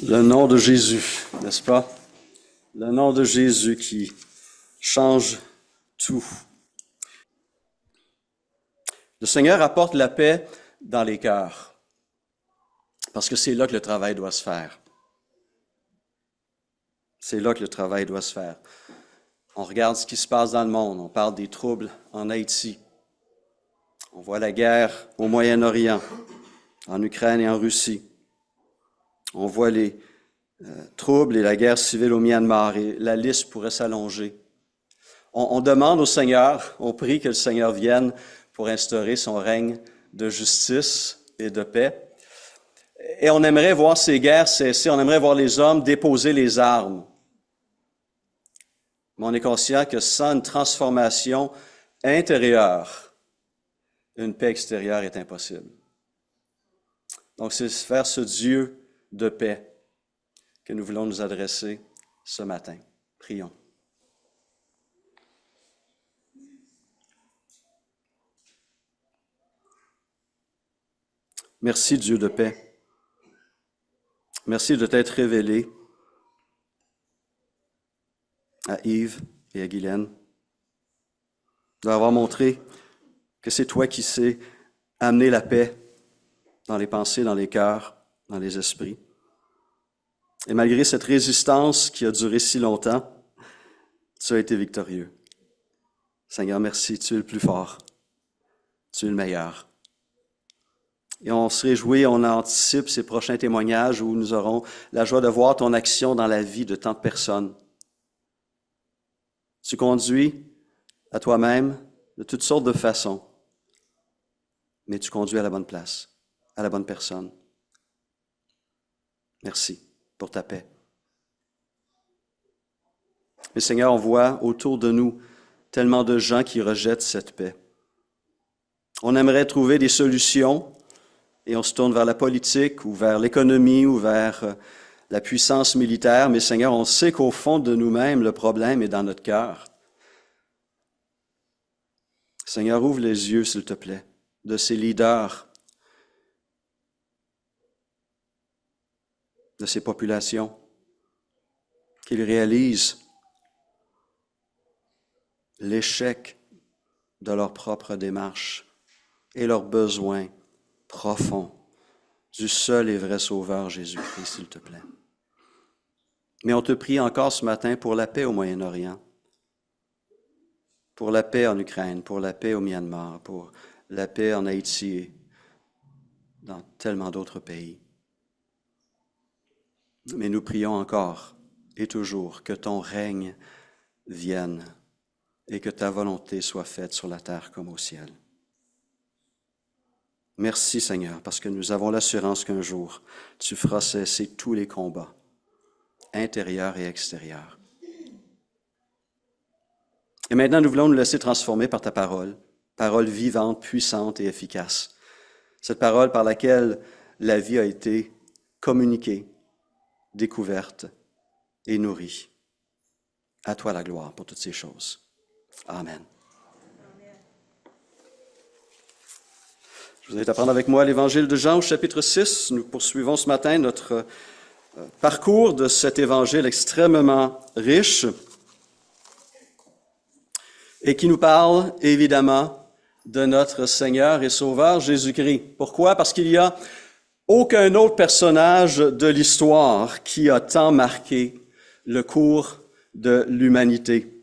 Le nom de Jésus, n'est-ce pas? Le nom de Jésus qui change tout. Le Seigneur apporte la paix dans les cœurs, parce que c'est là que le travail doit se faire. C'est là que le travail doit se faire. On regarde ce qui se passe dans le monde, on parle des troubles en Haïti. On voit la guerre au Moyen-Orient, en Ukraine et en Russie. On voit les troubles et la guerre civile au Myanmar, et la liste pourrait s'allonger. On demande au Seigneur, on prie que le Seigneur vienne pour instaurer son règne de justice et de paix. Et on aimerait voir ces guerres cesser, on aimerait voir les hommes déposer les armes. Mais on est conscient que sans une transformation intérieure, une paix extérieure est impossible. Donc c'est vers ce Dieu de paix que nous voulons nous adresser ce matin. Prions. Merci Dieu de paix. Merci de t'être révélé à Yves et à Guylaine, d'avoir montré que c'est toi qui sais amener la paix dans les pensées, dans les cœurs, dans les esprits. Et malgré cette résistance qui a duré si longtemps, tu as été victorieux. Seigneur, merci, tu es le plus fort. Tu es le meilleur. Et on se réjouit, on anticipe ces prochains témoignages où nous aurons la joie de voir ton action dans la vie de tant de personnes. Tu conduis à toi-même de toutes sortes de façons, mais tu conduis à la bonne place, à la bonne personne. Merci pour ta paix. Mais Seigneur, on voit autour de nous tellement de gens qui rejettent cette paix. On aimerait trouver des solutions et on se tourne vers la politique ou vers l'économie ou vers la puissance militaire, mais Seigneur, on sait qu'au fond de nous-mêmes, le problème est dans notre cœur. Seigneur, ouvre les yeux, s'il te plaît, de ces leaders, de ces populations, qu'ils réalisent l'échec de leur propre démarche et leurs besoins profonds du seul et vrai Sauveur Jésus-Christ, s'il te plaît. Mais on te prie encore ce matin pour la paix au Moyen-Orient, pour la paix en Ukraine, pour la paix au Myanmar, pour la paix en Haïti et dans tellement d'autres pays. Mais nous prions encore et toujours que ton règne vienne et que ta volonté soit faite sur la terre comme au ciel. Merci Seigneur, parce que nous avons l'assurance qu'un jour, tu feras cesser tous les combats, intérieurs et extérieurs. Et maintenant, nous voulons nous laisser transformer par ta parole, parole vivante, puissante et efficace. Cette parole par laquelle la vie a été communiquée, découverte et nourrie. À toi la gloire pour toutes ces choses. Amen. Je vous invite à prendre avec moi l'Évangile de Jean au chapitre 6. Nous poursuivons ce matin notre parcours de cet Évangile extrêmement riche et qui nous parle évidemment de notre Seigneur et Sauveur Jésus-Christ. Pourquoi? Parce qu'il n'y a aucun autre personnage de l'histoire qui a tant marqué le cours de l'humanité.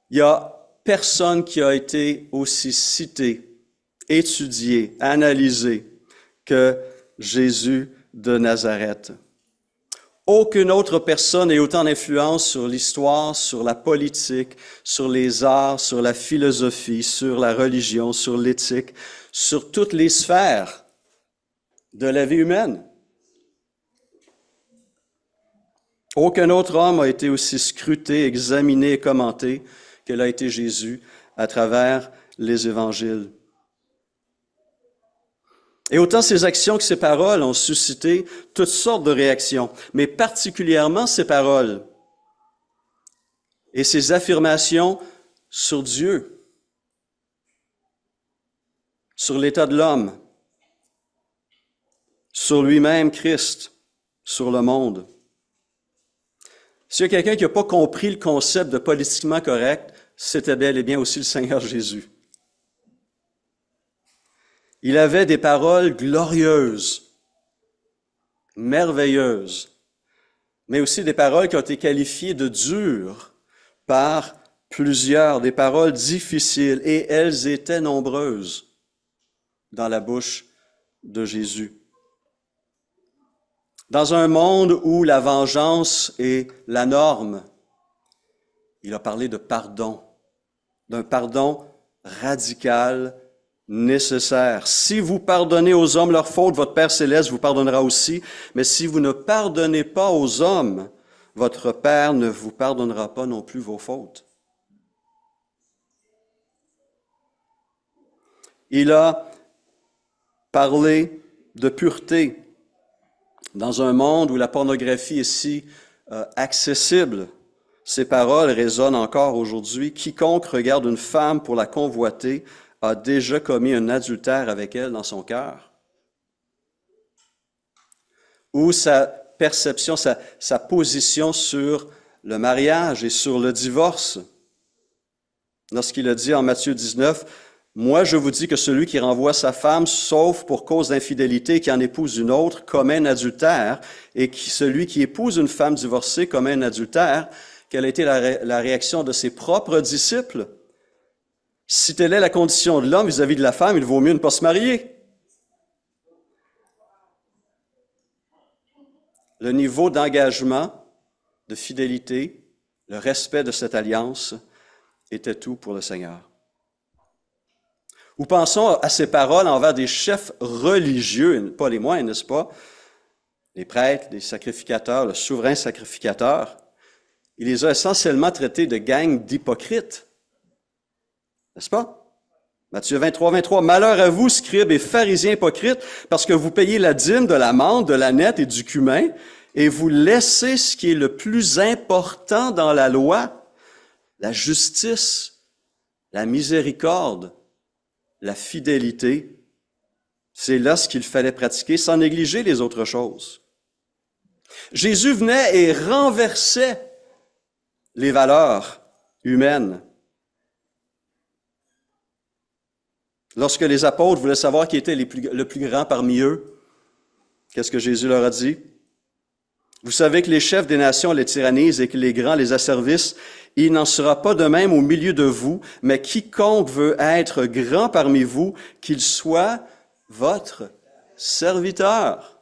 Il y a personne qui a été aussi cité, étudié, analysé que Jésus de Nazareth. Aucune autre personne n'a autant d'influence sur l'histoire, sur la politique, sur les arts, sur la philosophie, sur la religion, sur l'éthique, sur toutes les sphères de la vie humaine. Aucun autre homme a été aussi scruté, examiné et commenté que l'a été Jésus à travers les évangiles. Et autant ses actions que ses paroles ont suscité toutes sortes de réactions, mais particulièrement ses paroles et ses affirmations sur Dieu, sur l'état de l'homme, sur lui-même, Christ, sur le monde. S'il y a quelqu'un qui n'a pas compris le concept de politiquement correct, c'était bel et bien aussi le Seigneur Jésus. Il avait des paroles glorieuses, merveilleuses, mais aussi des paroles qui ont été qualifiées de dures par plusieurs, des paroles difficiles, et elles étaient nombreuses dans la bouche de Jésus. Dans un monde où la vengeance est la norme, il a parlé de pardon, d'un pardon radical, nécessaire. Si vous pardonnez aux hommes leurs fautes, votre Père céleste vous pardonnera aussi. Mais si vous ne pardonnez pas aux hommes, votre Père ne vous pardonnera pas non plus vos fautes. Il a parlé de pureté dans un monde où la pornographie est si accessible. Ces paroles résonnent encore aujourd'hui. Quiconque regarde une femme pour la convoiter a déjà commis un adultère avec elle dans son cœur. Ou sa perception, sa position sur le mariage et sur le divorce. Lorsqu'il a dit en Matthieu 19, « Moi, je vous dis que celui qui renvoie sa femme, sauf pour cause d'infidélité, qui en épouse une autre, commet un adultère, et celui qui épouse une femme divorcée commet un adultère. » Quelle a été la réaction de ses propres disciples? Si telle est la condition de l'homme vis-à-vis de la femme, il vaut mieux ne pas se marier. Le niveau d'engagement, de fidélité, le respect de cette alliance était tout pour le Seigneur. Ou pensons à ces paroles envers des chefs religieux, pas les moindres, n'est-ce pas? Les prêtres, les sacrificateurs, le souverain sacrificateur. Il les a essentiellement traités de gang d'hypocrites. N'est-ce pas? Matthieu 23, 23. « Malheur à vous, scribes et pharisiens hypocrites, parce que vous payez la dîme de la menthe, de l'aneth et du cumin, et vous laissez ce qui est le plus important dans la loi, la justice, la miséricorde, la fidélité. C'est là ce qu'il fallait pratiquer, sans négliger les autres choses. » Jésus venait et renversait les valeurs humaines. Lorsque les apôtres voulaient savoir qui était le plus grand parmi eux, qu'est-ce que Jésus leur a dit? Vous savez que les chefs des nations les tyrannisent et que les grands les asservissent. Il n'en sera pas de même au milieu de vous, mais quiconque veut être grand parmi vous, qu'il soit votre serviteur.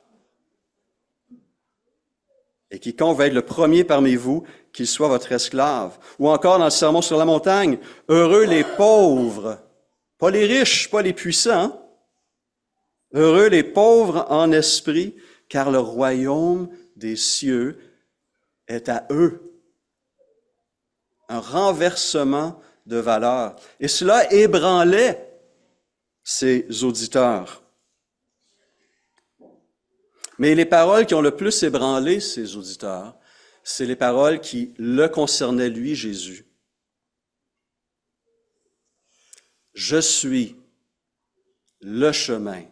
Et quiconque veut être le premier parmi vous, qu'il soit votre esclave. Ou encore dans le Sermon sur la montagne, heureux les pauvres, pas les riches, pas les puissants. Heureux les pauvres en esprit, car le royaume des cieux est à eux. Un renversement de valeurs. Et cela ébranlait ses auditeurs. Mais les paroles qui ont le plus ébranlé ses auditeurs, c'est les paroles qui le concernaient lui, Jésus. Je suis le chemin,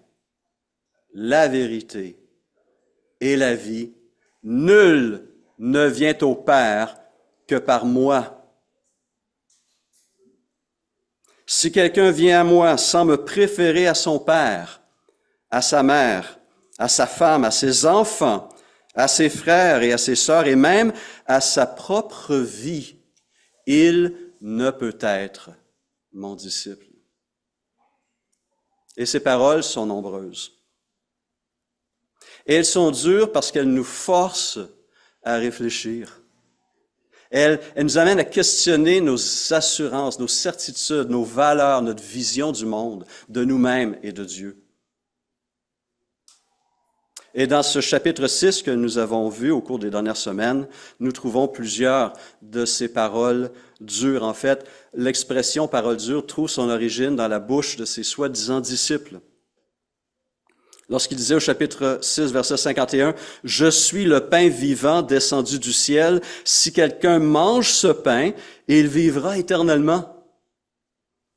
la vérité et la vie. Nul ne vient au Père que par moi. Si quelqu'un vient à moi sans me préférer à son père, à sa mère, à sa femme, à ses enfants, à ses frères et à ses sœurs, et même à sa propre vie, il ne peut être mon disciple. Et ces paroles sont nombreuses. Et elles sont dures parce qu'elles nous forcent à réfléchir. Elles nous amènent à questionner nos assurances, nos certitudes, nos valeurs, notre vision du monde, de nous-mêmes et de Dieu. Et dans ce chapitre 6 que nous avons vu au cours des dernières semaines, nous trouvons plusieurs de ces paroles dures. En fait, l'expression « parole dure » trouve son origine dans la bouche de ses soi-disant disciples. Lorsqu'il disait au chapitre 6, verset 51, « Je suis le pain vivant descendu du ciel. Si quelqu'un mange ce pain, il vivra éternellement. »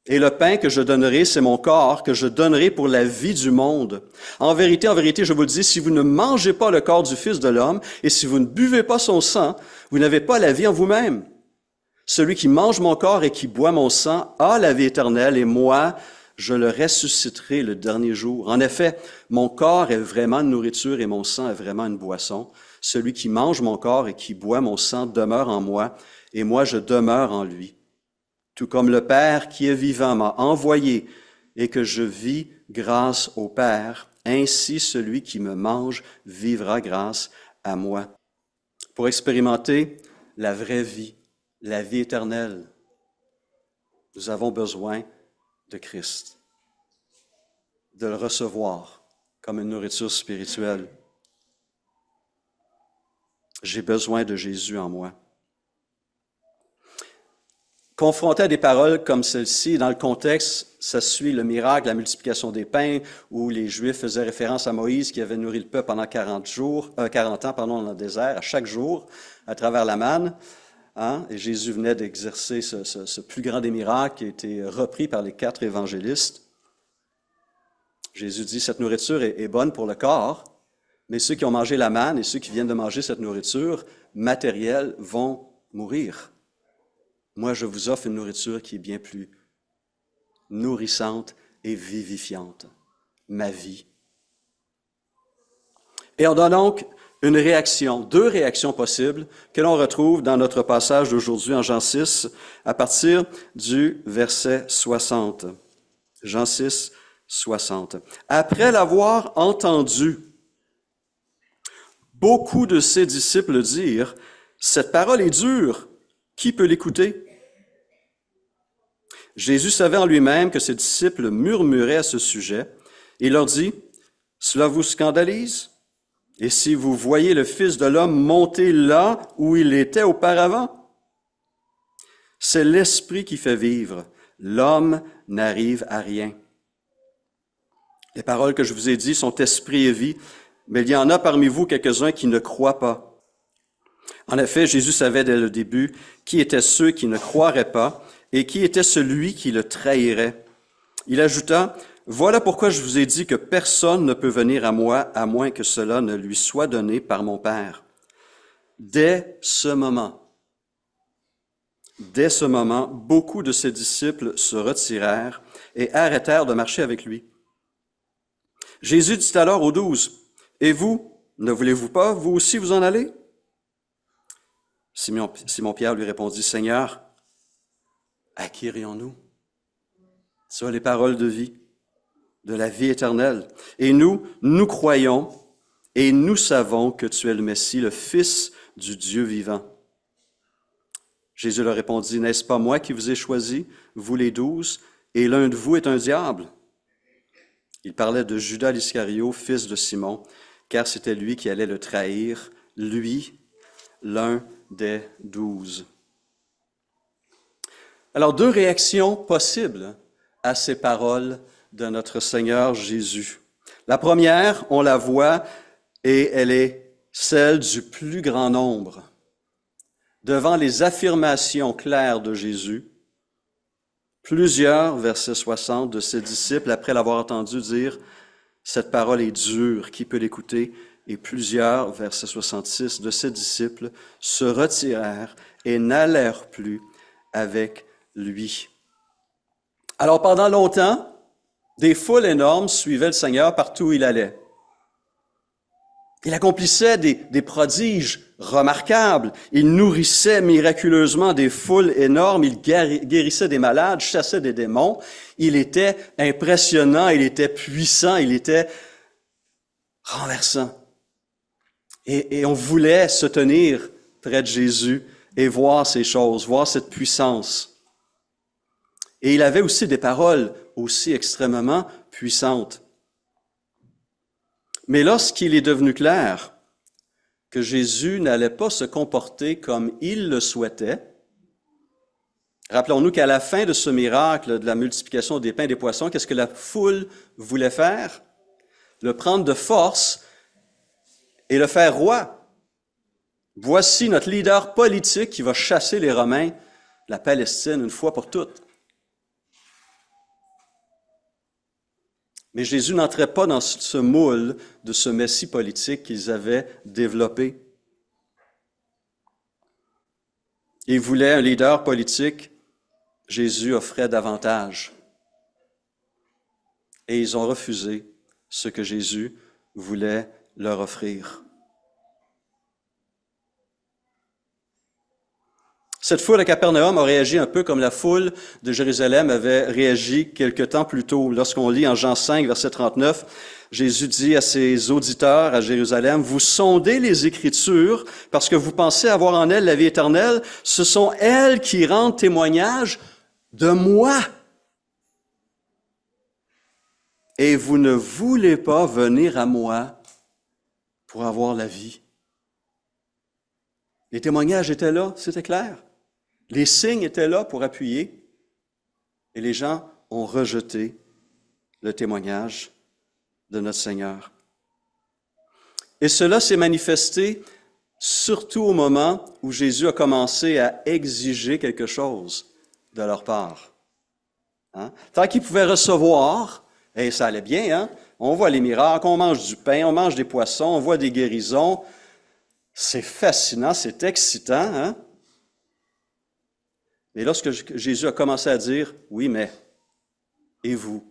Et le pain que je donnerai, c'est mon corps, que je donnerai pour la vie du monde. En vérité, je vous le dis, si vous ne mangez pas le corps du Fils de l'homme, et si vous ne buvez pas son sang, vous n'avez pas la vie en vous-même. Celui qui mange mon corps et qui boit mon sang a la vie éternelle, et moi, je le ressusciterai le dernier jour. En effet, mon corps est vraiment une nourriture et mon sang est vraiment une boisson. Celui qui mange mon corps et qui boit mon sang demeure en moi, et moi, je demeure en lui. Tout comme le Père qui est vivant m'a envoyé et que je vis grâce au Père, ainsi celui qui me mange vivra grâce à moi. Pour expérimenter la vraie vie, la vie éternelle, nous avons besoin de Christ, de le recevoir comme une nourriture spirituelle. J'ai besoin de Jésus en moi. Confronté à des paroles comme celle-ci, dans le contexte, ça suit le miracle, la multiplication des pains, où les Juifs faisaient référence à Moïse qui avait nourri le peuple pendant 40 ans dans le désert, à chaque jour, à travers la manne. Hein? Et Jésus venait d'exercer ce plus grand des miracles qui a été repris par les 4 évangélistes. Jésus dit, cette nourriture est bonne pour le corps, mais ceux qui ont mangé la manne et ceux qui viennent de manger cette nourriture matérielle vont mourir. Moi, je vous offre une nourriture qui est bien plus nourrissante et vivifiante, ma vie. Et on a donc une réaction, 2 réactions possibles que l'on retrouve dans notre passage d'aujourd'hui en Jean 6, à partir du verset 60. Jean 6, 60. Après l'avoir entendu, beaucoup de ses disciples dirent, « Cette parole est dure, qui peut l'écouter? » Jésus savait en lui-même que ses disciples murmuraient à ce sujet. Il leur dit, « Cela vous scandalise? Et si vous voyez le Fils de l'homme monter là où il était auparavant? C'est l'Esprit qui fait vivre. L'homme n'arrive à rien. Les paroles que je vous ai dites sont esprit et vie, mais il y en a parmi vous quelques-uns qui ne croient pas. » En effet, Jésus savait dès le début qui étaient ceux qui ne croiraient pas et qui était celui qui le trahirait. Il ajouta, « Voilà pourquoi je vous ai dit que personne ne peut venir à moi à moins que cela ne lui soit donné par mon Père. » Dès ce moment, beaucoup de ses disciples se retirèrent et arrêtèrent de marcher avec lui. Jésus dit alors aux 12, « Et vous, ne voulez-vous pas, vous aussi, vous en aller? » Simon-Pierre lui répondit, « Seigneur, à qui irions-nous? Tu as les paroles de vie, de la vie éternelle. Et nous croyons et nous savons que tu es le Messie, le Fils du Dieu vivant. » Jésus leur répondit, « N'est-ce pas moi qui vous ai choisi, vous les 12, et l'un de vous est un diable? » Il parlait de Judas l'Iscario, fils de Simon, car c'était lui qui allait le trahir, lui, l'un des 12. Alors, 2 réactions possibles à ces paroles de notre Seigneur Jésus. La première, on la voit, et elle est celle du plus grand nombre. Devant les affirmations claires de Jésus, plusieurs, verset 60, de ses disciples, après l'avoir entendu dire « Cette parole est dure, qui peut l'écouter ?» Et plusieurs, verset 66, de ses disciples se retirèrent et n'allèrent plus avec lui. Alors, pendant longtemps, des foules énormes suivaient le Seigneur partout où il allait. Il accomplissait des prodiges remarquables. Il nourrissait miraculeusement des foules énormes. Il guérissait des malades, chassait des démons. Il était impressionnant, il était puissant, il était renversant. Et on voulait se tenir près de Jésus et voir ces choses, voir cette puissance. Et il avait aussi des paroles aussi extrêmement puissantes. Mais lorsqu'il est devenu clair que Jésus n'allait pas se comporter comme il le souhaitait, rappelons-nous qu'à la fin de ce miracle de la multiplication des pains et des poissons, qu'est-ce que la foule voulait faire? Le prendre de force et le faire roi. Voici notre leader politique qui va chasser les Romains de la Palestine une fois pour toutes. Mais Jésus n'entrait pas dans ce moule de ce messie politique qu'ils avaient développé. Ils voulaient un leader politique. Jésus offrait davantage. Et ils ont refusé ce que Jésus voulait leur offrir. Cette foule à Capernaum a réagi un peu comme la foule de Jérusalem avait réagi quelque temps plus tôt. Lorsqu'on lit en Jean 5, verset 39, Jésus dit à ses auditeurs à Jérusalem, « Vous sondez les Écritures parce que vous pensez avoir en elles la vie éternelle. Ce sont elles qui rendent témoignage de moi. Et vous ne voulez pas venir à moi pour avoir la vie. » Les témoignages étaient là, c'était clair. Les signes étaient là pour appuyer. Et les gens ont rejeté le témoignage de notre Seigneur. Et cela s'est manifesté surtout au moment où Jésus a commencé à exiger quelque chose de leur part. Hein? Tant qu'ils pouvaient recevoir, et ça allait bien, hein? On voit les miracles, on mange du pain, on mange des poissons, on voit des guérisons. C'est fascinant, c'est excitant. Hein? Mais lorsque Jésus a commencé à dire, « Oui, mais, et vous?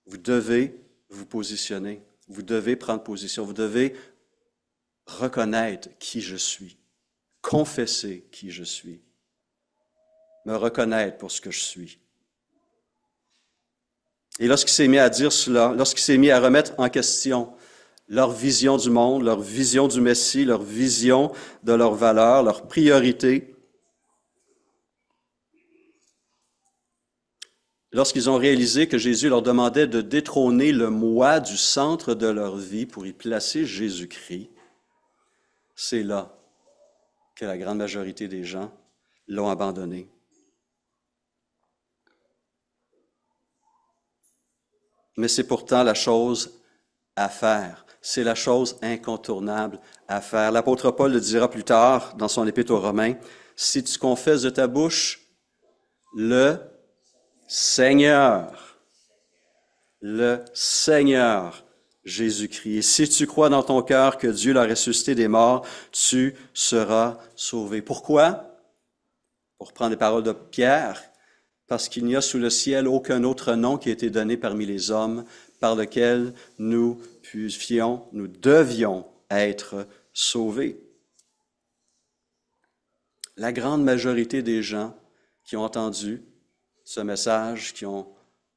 Vous devez vous positionner, vous devez prendre position, vous devez reconnaître qui je suis, confesser qui je suis, me reconnaître pour ce que je suis. » Et lorsqu'il s'est mis à dire cela, lorsqu'il s'est mis à remettre en question leur vision du monde, leur vision du Messie, leur vision de leurs valeurs, leurs priorités, lorsqu'ils ont réalisé que Jésus leur demandait de détrôner le moi du centre de leur vie pour y placer Jésus-Christ, c'est là que la grande majorité des gens l'ont abandonné. Mais c'est pourtant la chose à faire. C'est la chose incontournable à faire. L'apôtre Paul le dira plus tard dans son épître aux Romains, « Si tu confesses de ta bouche le Seigneur Jésus-Christ, et si tu crois dans ton cœur que Dieu l'a ressuscité des morts, tu seras sauvé. » Pourquoi? Pour reprendre les paroles de Pierre, parce qu'il n'y a sous le ciel aucun autre nom qui a été donné parmi les hommes par lequel nous devions être sauvés. La grande majorité des gens qui ont entendu ce message, qui ont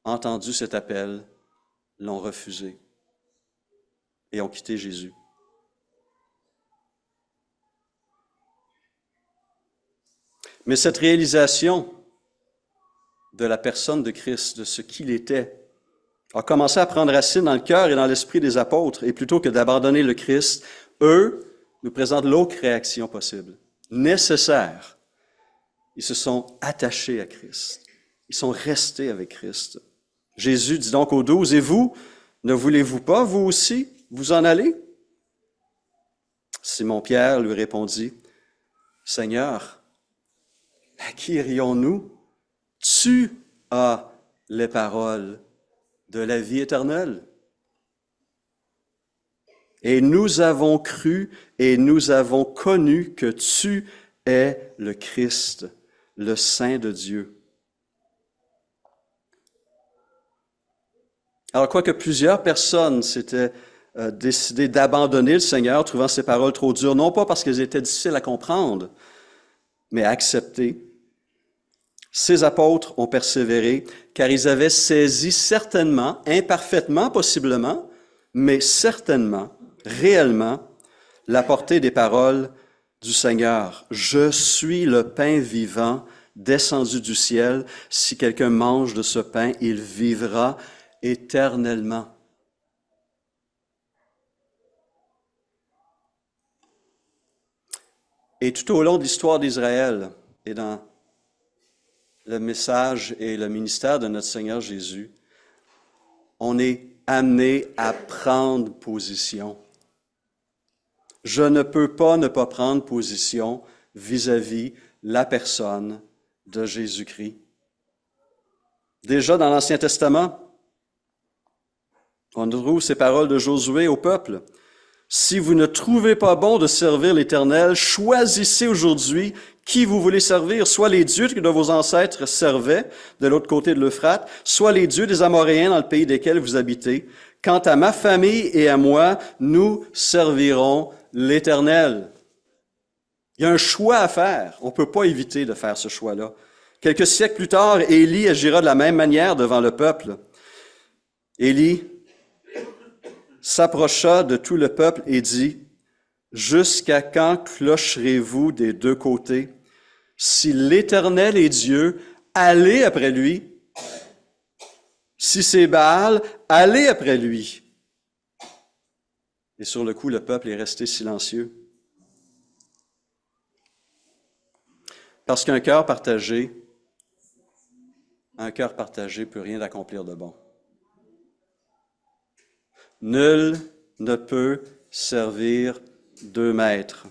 entendu cet appel, l'ont refusé et ont quitté Jésus. Mais cette réalisation de la personne de Christ, de ce qu'il était, a commencé à prendre racine dans le cœur et dans l'esprit des apôtres. Et plutôt que d'abandonner le Christ, eux nous présentent l'autre réaction possible, nécessaire. Ils se sont attachés à Christ. Ils sont restés avec Christ. Jésus dit donc aux 12, « Et vous, ne voulez-vous pas, vous aussi, vous en aller? » Simon-Pierre lui répondit, « Seigneur, à qui irions-nous? Tu as les paroles de la vie éternelle. Et nous avons cru et nous avons connu que tu es le Christ, le Saint de Dieu. » Alors, quoique plusieurs personnes s'étaient décidées d'abandonner le Seigneur, trouvant ses paroles trop dures, non pas parce qu'elles étaient difficiles à comprendre, mais à accepter, ces apôtres ont persévéré, car ils avaient saisi certainement, imparfaitement possiblement, mais certainement, réellement, la portée des paroles du Seigneur. « Je suis le pain vivant descendu du ciel. Si quelqu'un mange de ce pain, il vivra éternellement. » Et tout au long de l'histoire d'Israël et dans le message et le ministère de notre Seigneur Jésus, on est amené à prendre position. Je ne peux pas ne pas prendre position vis-à-vis la personne de Jésus-Christ. Déjà dans l'Ancien Testament, on trouve ces paroles de Josué au peuple. « Si vous ne trouvez pas bon de servir l'Éternel, choisissez aujourd'hui qui vous voulez servir, soit les dieux que vos ancêtres servaient de l'autre côté de l'Euphrate, soit les dieux des Amoréens dans le pays desquels vous habitez. Quant à ma famille et à moi, nous servirons l'Éternel. » Il y a un choix à faire. On ne peut pas éviter de faire ce choix-là. Quelques siècles plus tard, Élie agira de la même manière devant le peuple. Élie s'approcha de tout le peuple et dit, « Jusqu'à quand clocherez-vous des deux côtés? Si l'Éternel est Dieu, allez après lui. Si c'est Baal, allez après lui. » Et sur le coup, le peuple est resté silencieux. Parce qu'un cœur partagé peut rien accomplir de bon. Nul ne peut servir deux maîtres,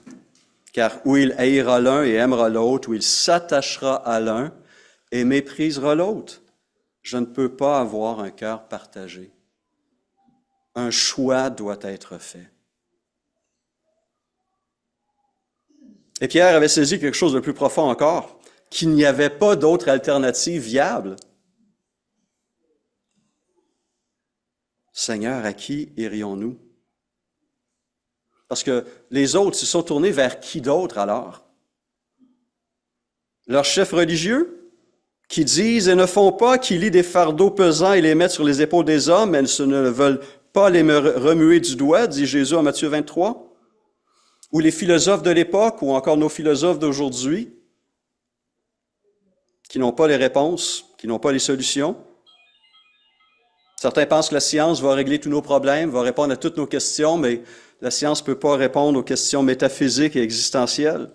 car ou il haïra l'un et aimera l'autre, ou il s'attachera à l'un et méprisera l'autre. Je ne peux pas avoir un cœur partagé. Un choix doit être fait. Et Pierre avait saisi quelque chose de plus profond encore, qu'il n'y avait pas d'autre alternative viable. Seigneur, à qui irions-nous? Parce que les autres se sont tournés vers qui d'autre alors? Leurs chefs religieux, qui disent et ne font pas, qui lient des fardeaux pesants et les mettent sur les épaules des hommes, mais ne veulent pas les remuer du doigt, dit Jésus en Matthieu 23. Ou les philosophes de l'époque, ou encore nos philosophes d'aujourd'hui, qui n'ont pas les réponses, qui n'ont pas les solutions. Certains pensent que la science va régler tous nos problèmes, va répondre à toutes nos questions, mais la science ne peut pas répondre aux questions métaphysiques et existentielles.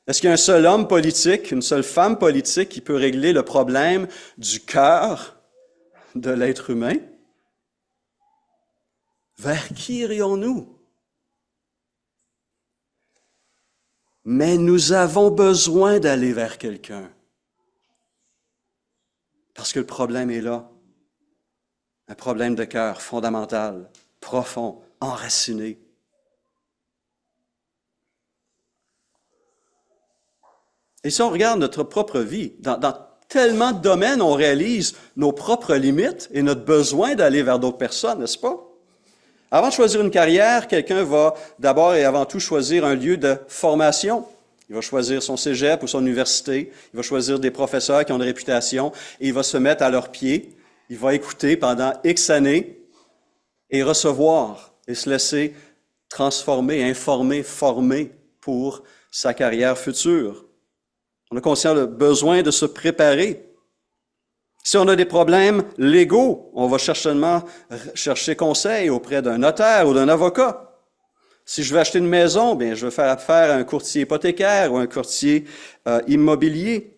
Est-ce qu'il y a un seul homme politique, une seule femme politique qui peut régler le problème du cœur de l'être humain? Vers qui irions-nous? Mais nous avons besoin d'aller vers quelqu'un. Parce que le problème est là. Un problème de cœur fondamental, profond, enraciné. Et si on regarde notre propre vie, dans tellement de domaines, on réalise nos propres limites et notre besoin d'aller vers d'autres personnes, n'est-ce pas? Avant de choisir une carrière, quelqu'un va d'abord et avant tout choisir un lieu de formation. Il va choisir son cégep ou son université. Il va choisir des professeurs qui ont une réputation et il va se mettre à leurs pieds. Il va écouter pendant X années et recevoir et se laisser transformer, informer, former pour sa carrière future. On a conscience le besoin de se préparer. Si on a des problèmes légaux, on va certainement chercher conseil auprès d'un notaire ou d'un avocat. Si je veux acheter une maison, bien, je vais faire affaire à un courtier hypothécaire ou un courtier immobilier.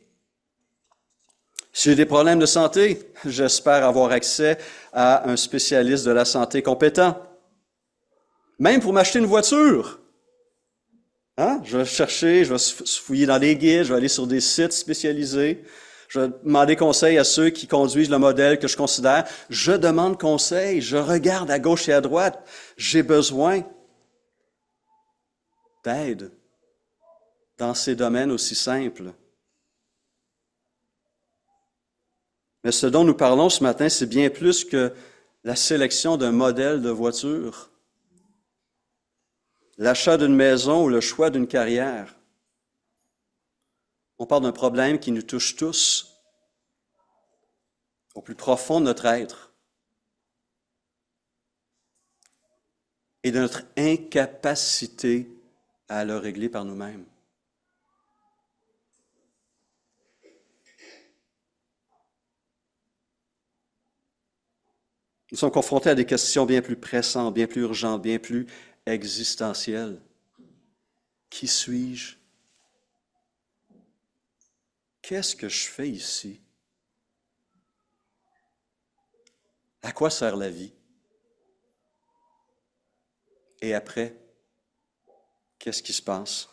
Si j'ai des problèmes de santé, j'espère avoir accès à un spécialiste de la santé compétent. Même pour m'acheter une voiture. Hein? Je vais chercher, je vais fouiller dans les guides, je vais aller sur des sites spécialisés. Je vais demander conseil à ceux qui conduisent le modèle que je considère. Je demande conseil, je regarde à gauche et à droite. J'ai besoin d'aide dans ces domaines aussi simples. Mais ce dont nous parlons ce matin, c'est bien plus que la sélection d'un modèle de voiture, l'achat d'une maison ou le choix d'une carrière. On parle d'un problème qui nous touche tous, au plus profond de notre être, et de notre incapacité à le régler par nous-mêmes. Nous sommes confrontés à des questions bien plus pressantes, bien plus urgentes, bien plus existentielles. Qui suis-je? Qu'est-ce que je fais ici? À quoi sert la vie? Et après, qu'est-ce qui se passe?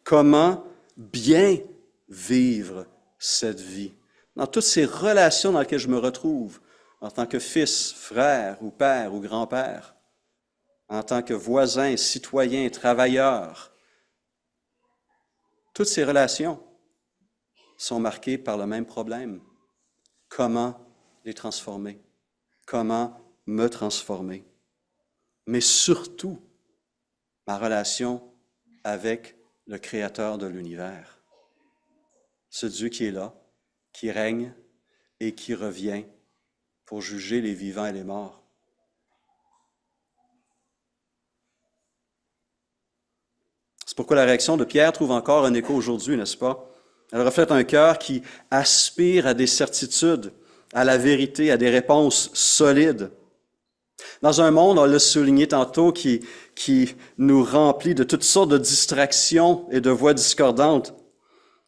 Comment bien vivre cette vie. Dans toutes ces relations dans lesquelles je me retrouve, en tant que fils, frère ou père ou grand-père, en tant que voisin, citoyen, travailleur, toutes ces relations sont marquées par le même problème. Comment les transformer? Comment me transformer? Mais surtout, ma relation avec le Créateur de l'univers. Ce Dieu qui est là, qui règne et qui revient pour juger les vivants et les morts. C'est pourquoi la réaction de Pierre trouve encore un écho aujourd'hui, n'est-ce pas? Elle reflète un cœur qui aspire à des certitudes, à la vérité, à des réponses solides. Dans un monde, on l'a souligné tantôt, qui nous remplit de toutes sortes de distractions et de voix discordantes,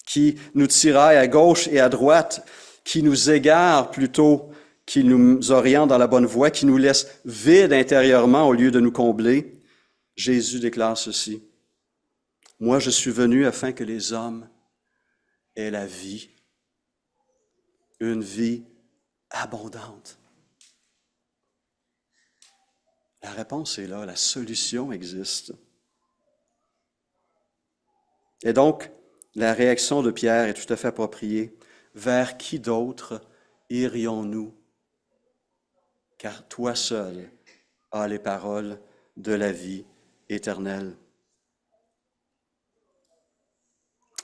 qui nous tiraille à gauche et à droite, qui nous égare plutôt qu'il nous oriente dans la bonne voie, qui nous laisse vides intérieurement au lieu de nous combler, Jésus déclare ceci. « Moi, je suis venu afin que les hommes aient la vie, une vie abondante. » La réponse est là, la solution existe. Et donc, la réaction de Pierre est tout à fait appropriée. Vers qui d'autre irions-nous? Car toi seul as les paroles de la vie éternelle.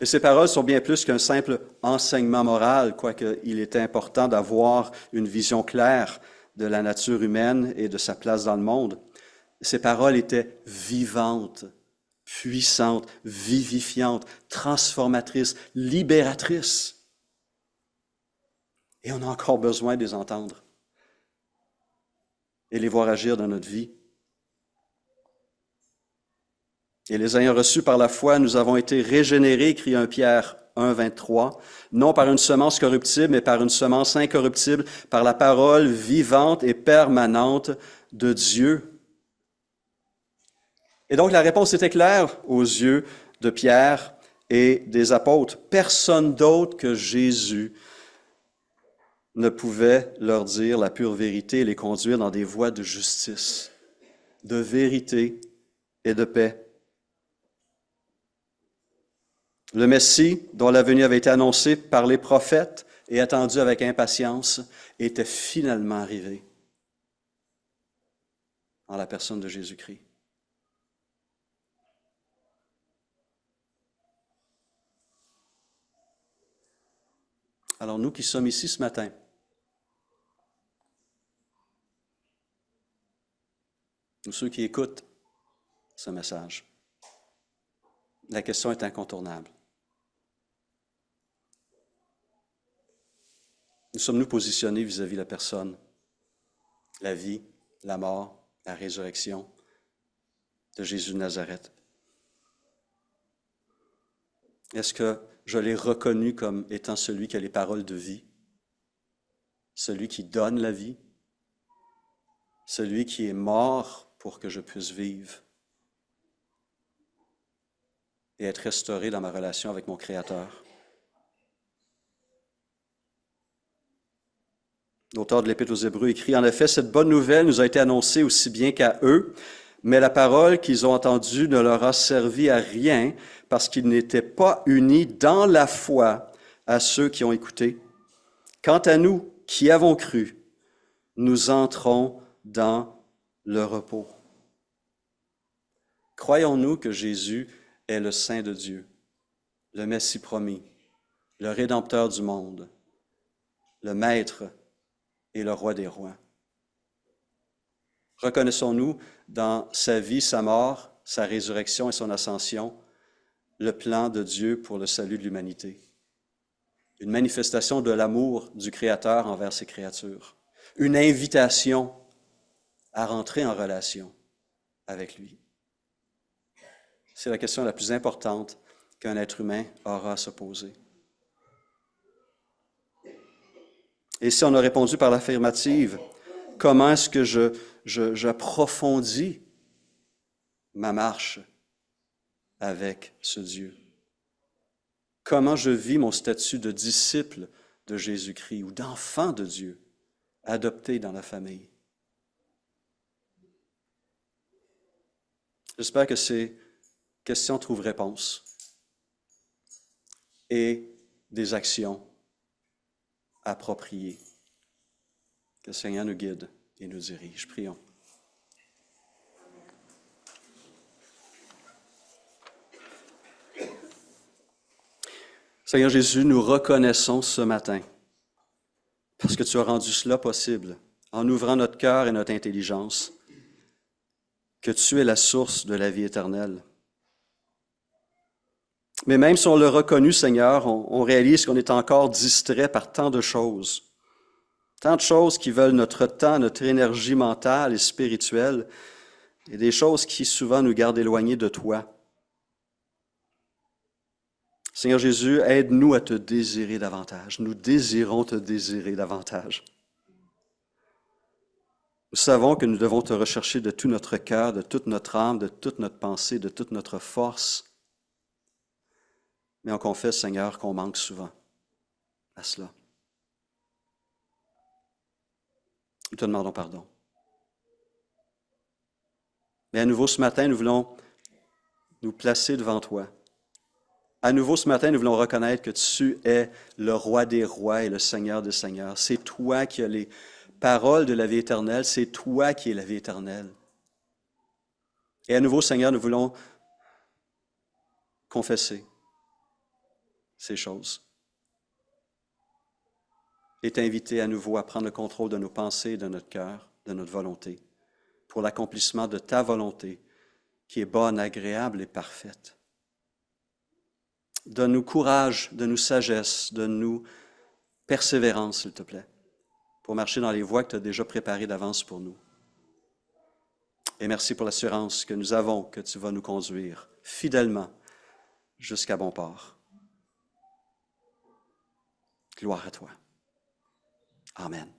Et ces paroles sont bien plus qu'un simple enseignement moral, quoique il est important d'avoir une vision claire de la nature humaine et de sa place dans le monde. Ces paroles étaient vivantes, puissantes, vivifiantes, transformatrices, libératrices. Et on a encore besoin de les entendre et les voir agir dans notre vie. Et les ayant reçus par la foi, nous avons été régénérés, écrit 1 Pierre 1, 23, non par une semence corruptible, mais par une semence incorruptible, par la parole vivante et permanente de Dieu. Et donc la réponse était claire aux yeux de Pierre et des apôtres. Personne d'autre que Jésus ne pouvait leur dire la pure vérité et les conduire dans des voies de justice, de vérité et de paix. Le Messie, dont la venue avait été annoncée par les prophètes et attendu avec impatience, était finalement arrivé en la personne de Jésus-Christ. Alors nous qui sommes ici ce matin, nous ceux qui écoutent ce message, la question est incontournable. Nous sommes-nous positionnés vis-à-vis de la personne, la vie, la mort, la résurrection de Jésus de Nazareth? Est-ce que je l'ai reconnu comme étant celui qui a les paroles de vie, celui qui donne la vie, celui qui est mort pour que je puisse vivre et être restauré dans ma relation avec mon Créateur? L'auteur de l'Épître aux Hébreux écrit, « En effet, cette bonne nouvelle nous a été annoncée aussi bien qu'à eux, mais la parole qu'ils ont entendue ne leur a servi à rien parce qu'ils n'étaient pas unis dans la foi à ceux qui ont écouté. Quant à nous qui avons cru, nous entrons dans le repos. » Croyons-nous que Jésus est le Saint de Dieu, le Messie promis, le Rédempteur du monde, le Maître et le Roi des rois? Reconnaissons-nous dans sa vie, sa mort, sa résurrection et son ascension, le plan de Dieu pour le salut de l'humanité? Une manifestation de l'amour du Créateur envers ses créatures. Une invitation à rentrer en relation avec lui. C'est la question la plus importante qu'un être humain aura à se poser. Et si on a répondu par l'affirmative, comment est-ce que j'approfondis ma marche avec ce Dieu? comment je vis mon statut de disciple de Jésus-Christ ou d'enfant de Dieu, adopté dans la famille. J'espère que ces questions trouvent réponse et des actions appropriées. Que le Seigneur nous guide et nous dirige. Prions. Seigneur Jésus, nous reconnaissons ce matin, parce que tu as rendu cela possible, en ouvrant notre cœur et notre intelligence, que tu es la source de la vie éternelle. Mais même si on l'a reconnu, Seigneur, on réalise qu'on est encore distrait par tant de choses qui veulent notre temps, notre énergie mentale et spirituelle, et des choses qui souvent nous gardent éloignés de toi. Seigneur Jésus, aide-nous à te désirer davantage. Nous désirons te désirer davantage. Nous savons que nous devons te rechercher de tout notre cœur, de toute notre âme, de toute notre pensée, de toute notre force. Mais on confesse, Seigneur, qu'on manque souvent à cela. Nous te demandons pardon. Mais à nouveau ce matin, nous voulons nous placer devant toi. À nouveau ce matin, nous voulons reconnaître que tu es le roi des rois et le Seigneur des seigneurs. C'est toi qui as les paroles de la vie éternelle, c'est toi qui es la vie éternelle. Et à nouveau, Seigneur, nous voulons confesser ces choses et t'inviter à nouveau à prendre le contrôle de nos pensées, de notre cœur, de notre volonté, pour l'accomplissement de ta volonté, qui est bonne, agréable et parfaite. Donne-nous courage, donne-nous sagesse, donne-nous persévérance, s'il te plaît, pour marcher dans les voies que tu as déjà préparées d'avance pour nous. Et merci pour l'assurance que nous avons que tu vas nous conduire fidèlement jusqu'à bon port. Gloire à toi. Amen.